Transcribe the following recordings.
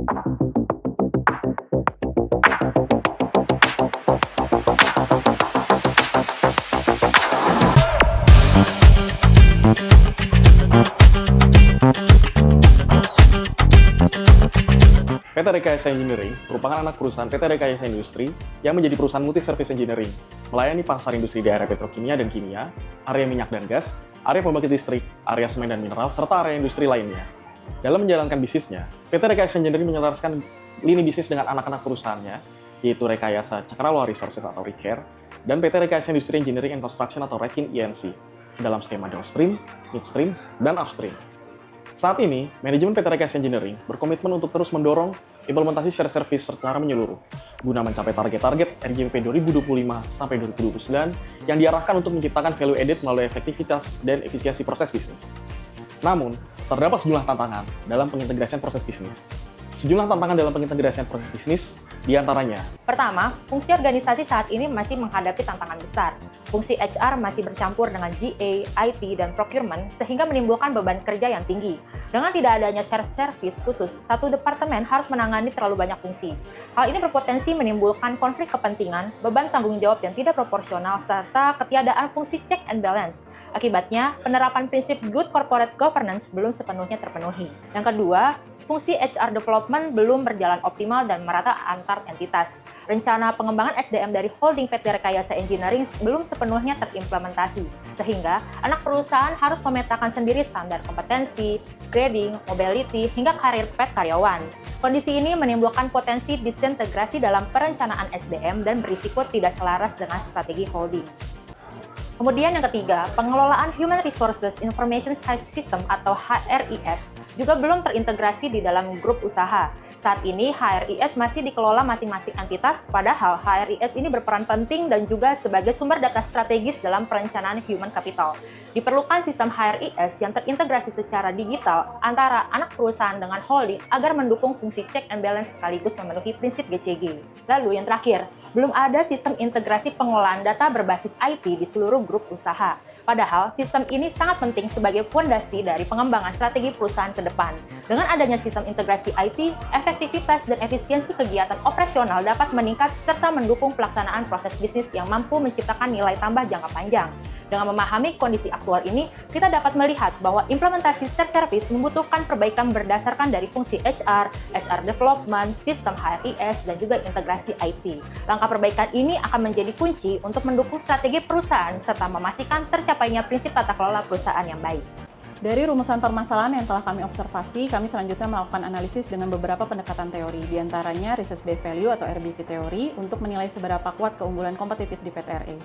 PT Rekayasa Engineering merupakan anak perusahaan PT Rekayasa Industri yang menjadi perusahaan multi-service engineering, melayani pasar industri di area petrokimia dan kimia, area minyak dan gas, area pembangkit listrik, area semen dan mineral, serta area industri lainnya. Dalam menjalankan bisnisnya, PT Rekayasa Engineering menyelaraskan lini bisnis dengan anak-anak perusahaannya, yaitu Rekayasa Cakrawala Resources atau RECARE, dan PT Rekayasa Industri Engineering and Construction atau REKIN INC, dalam skema downstream, midstream, dan upstream. Saat ini, manajemen PT Rekayasa Engineering berkomitmen untuk terus mendorong implementasi shared service secara menyeluruh, guna mencapai target-target RJP 2025-2029 yang diarahkan untuk menciptakan value added melalui efektivitas dan efisiensi proses bisnis. Namun, terdapat sejumlah tantangan dalam pengintegrasian proses bisnis. Sejumlah tantangan dalam pengintegrasian proses bisnis, diantaranya. Pertama, fungsi organisasi saat ini masih menghadapi tantangan besar. Fungsi HR masih bercampur dengan GA, IT, dan procurement sehingga menimbulkan beban kerja yang tinggi. Dengan tidak adanya shared service khusus, satu departemen harus menangani terlalu banyak fungsi. Hal ini berpotensi menimbulkan konflik kepentingan, beban tanggung jawab yang tidak proporsional, serta ketiadaan fungsi check and balance. Akibatnya, penerapan prinsip good corporate governance belum sepenuhnya terpenuhi. Yang kedua, fungsi HR development belum berjalan optimal dan merata antar entitas. Rencana pengembangan SDM dari holding PT Rekayasa Engineering belum sepenuhnya terimplementasi, sehingga anak perusahaan harus memetakan sendiri standar kompetensi, grading, mobility, hingga karir path karyawan. Kondisi ini menimbulkan potensi disintegrasi dalam perencanaan SDM dan berisiko tidak selaras dengan strategi holding. Kemudian yang ketiga, pengelolaan Human Resources Information System atau HRIS juga belum terintegrasi di dalam grup usaha. Saat ini HRIS masih dikelola masing-masing entitas, padahal HRIS ini berperan penting dan juga sebagai sumber data strategis dalam perencanaan human capital. Diperlukan sistem HRIS yang terintegrasi secara digital antara anak perusahaan dengan holding agar mendukung fungsi check and balance sekaligus memenuhi prinsip GCG. Lalu yang terakhir, belum ada sistem integrasi pengelolaan data berbasis IT di seluruh grup usaha. Padahal, sistem ini sangat penting sebagai fondasi dari pengembangan strategi perusahaan ke depan. Dengan adanya sistem integrasi IT, efektivitas dan efisiensi kegiatan operasional dapat meningkat serta mendukung pelaksanaan proses bisnis yang mampu menciptakan nilai tambah jangka panjang. Dengan memahami kondisi aktual ini, kita dapat melihat bahwa implementasi shared service membutuhkan perbaikan berdasarkan dari fungsi HR, SR development, sistem HRIS, dan juga integrasi IT. Langkah perbaikan ini akan menjadi kunci untuk mendukung strategi perusahaan serta memastikan tercapainya prinsip tata kelola perusahaan yang baik. Dari rumusan permasalahan yang telah kami observasi, kami selanjutnya melakukan analisis dengan beberapa pendekatan teori, diantaranya Research Based Value atau RBV teori untuk menilai seberapa kuat keunggulan kompetitif di PT RE.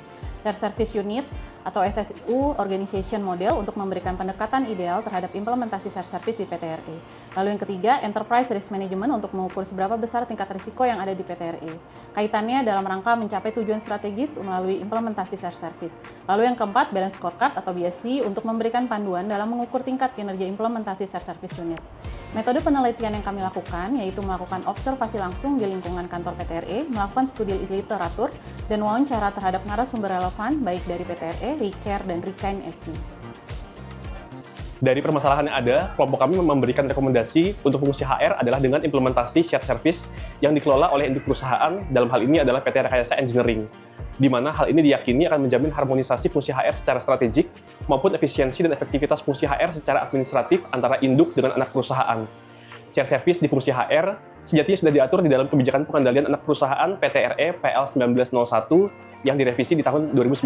Shared Service Unit atau SSU Organization Model untuk memberikan pendekatan ideal terhadap implementasi shared service di PT RE. Lalu yang ketiga, Enterprise Risk Management untuk mengukur seberapa besar tingkat risiko yang ada di PT RE. Kaitannya dalam rangka mencapai tujuan strategis melalui implementasi shared service. Lalu yang keempat, Balance Scorecard atau BSC untuk memberikan panduan dalam mengukur tingkat kinerja implementasi shared service unit. Metode penelitian yang kami lakukan yaitu melakukan observasi langsung di lingkungan kantor PT RE, melakukan studi literatur, dan wawancara terhadap narasumber relevan baik dari PT RE, RECARE, dan REKIN SI. Dari permasalahan yang ada, kelompok kami memberikan rekomendasi untuk fungsi HR adalah dengan implementasi shared service yang dikelola oleh induk perusahaan, dalam hal ini adalah PT Rekayasa Engineering, di mana hal ini diyakini akan menjamin harmonisasi fungsi HR secara strategik maupun efisiensi dan efektivitas fungsi HR secara administratif antara induk dengan anak perusahaan. Shared service di fungsi HR sejatinya sudah diatur di dalam kebijakan pengendalian anak perusahaan PT RE PL 1901 yang direvisi di tahun 2019.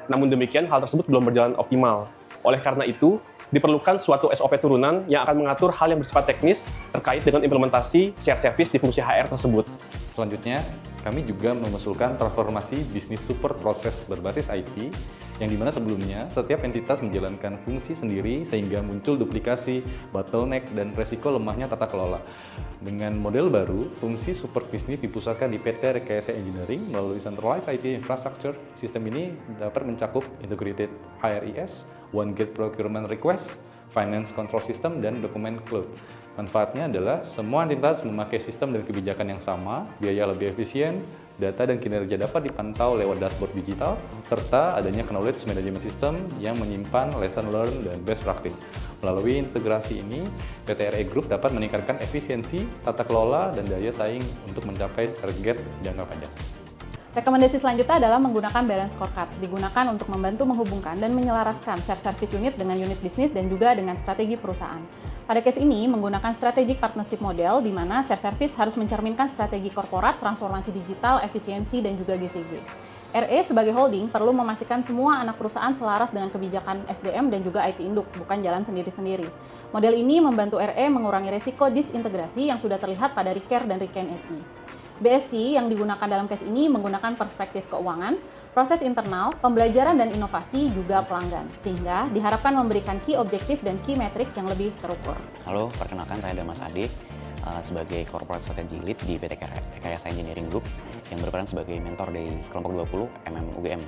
Namun demikian, hal tersebut belum berjalan optimal. Oleh karena itu, diperlukan suatu SOP turunan yang akan mengatur hal yang bersifat teknis terkait dengan implementasi shared service di fungsi HR tersebut. Selanjutnya, kami juga mengusulkan transformasi bisnis support proses berbasis IT, yang dimana sebelumnya setiap entitas menjalankan fungsi sendiri sehingga muncul duplikasi, bottleneck, dan resiko lemahnya tata kelola. Dengan model baru, fungsi support bisnis dipusatkan di PT Rekayasa Engineering melalui Centralized IT Infrastructure. Sistem ini dapat mencakup Integrated HRIS, One Gate Procurement Request, finance control system, dan dokumen cloud. Manfaatnya adalah semua entitas memakai sistem dan kebijakan yang sama, biaya lebih efisien, data dan kinerja dapat dipantau lewat dashboard digital, serta adanya knowledge management system yang menyimpan lesson learned dan best practice. Melalui integrasi ini, PT RE Group dapat meningkatkan efisiensi, tata kelola, dan daya saing untuk mencapai target jangka panjang. Rekomendasi selanjutnya adalah menggunakan balance scorecard. Digunakan untuk membantu menghubungkan dan menyelaraskan shared service unit dengan unit bisnis dan juga dengan strategi perusahaan. Pada case ini, menggunakan strategic partnership model di mana shared service harus mencerminkan strategi korporat, transformasi digital, efisiensi, dan juga GCG. RE sebagai holding perlu memastikan semua anak perusahaan selaras dengan kebijakan SDM dan juga IT induk, bukan jalan sendiri-sendiri. Model ini membantu RE mengurangi resiko disintegrasi yang sudah terlihat pada Recare dan Reken SI. BSC yang digunakan dalam case ini menggunakan perspektif keuangan, proses internal, pembelajaran dan inovasi juga pelanggan, sehingga diharapkan memberikan key objektif dan key metrics yang lebih terukur. Halo, perkenalkan saya Damas Adik sebagai Corporate Strategy Lead di PT Rekayasa Engineering Group yang berperan sebagai mentor dari kelompok 20 UGM.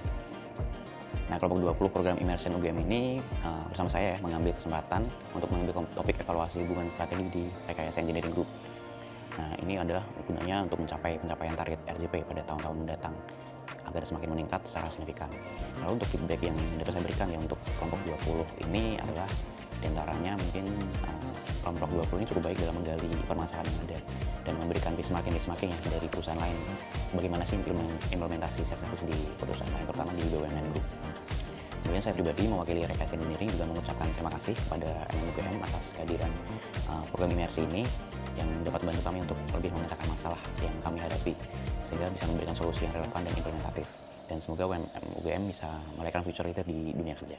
Nah, kelompok 20 program Immersion UGM ini bersama saya mengambil kesempatan untuk mengambil topik evaluasi hubungan strategi di Rekayasa Engineering Group. Nah, ini adalah gunanya untuk mencapai pencapaian target RJP pada tahun-tahun mendatang agar semakin meningkat secara signifikan. Lalu untuk feedback yang dapat saya berikan ya untuk kelompok 20 ini adalah diantaranya mungkin kelompok 20 ini cukup baik dalam menggali permasalahan yang ada dan memberikan benchmarking ya dari perusahaan lain. Bagaimana sih implementasi service di perusahaan lain, terutama di BUMN Group. Kemudian saya pribadi mewakili Rekayasa Engineering juga mengucapkan terima kasih kepada MMUGM atas kehadiran program imersi ini yang dapat membantu kami untuk lebih memetakan masalah yang kami hadapi sehingga bisa memberikan solusi yang relevan dan implementatif. Dan semoga UGM bisa melahirkan future leader di dunia kerja.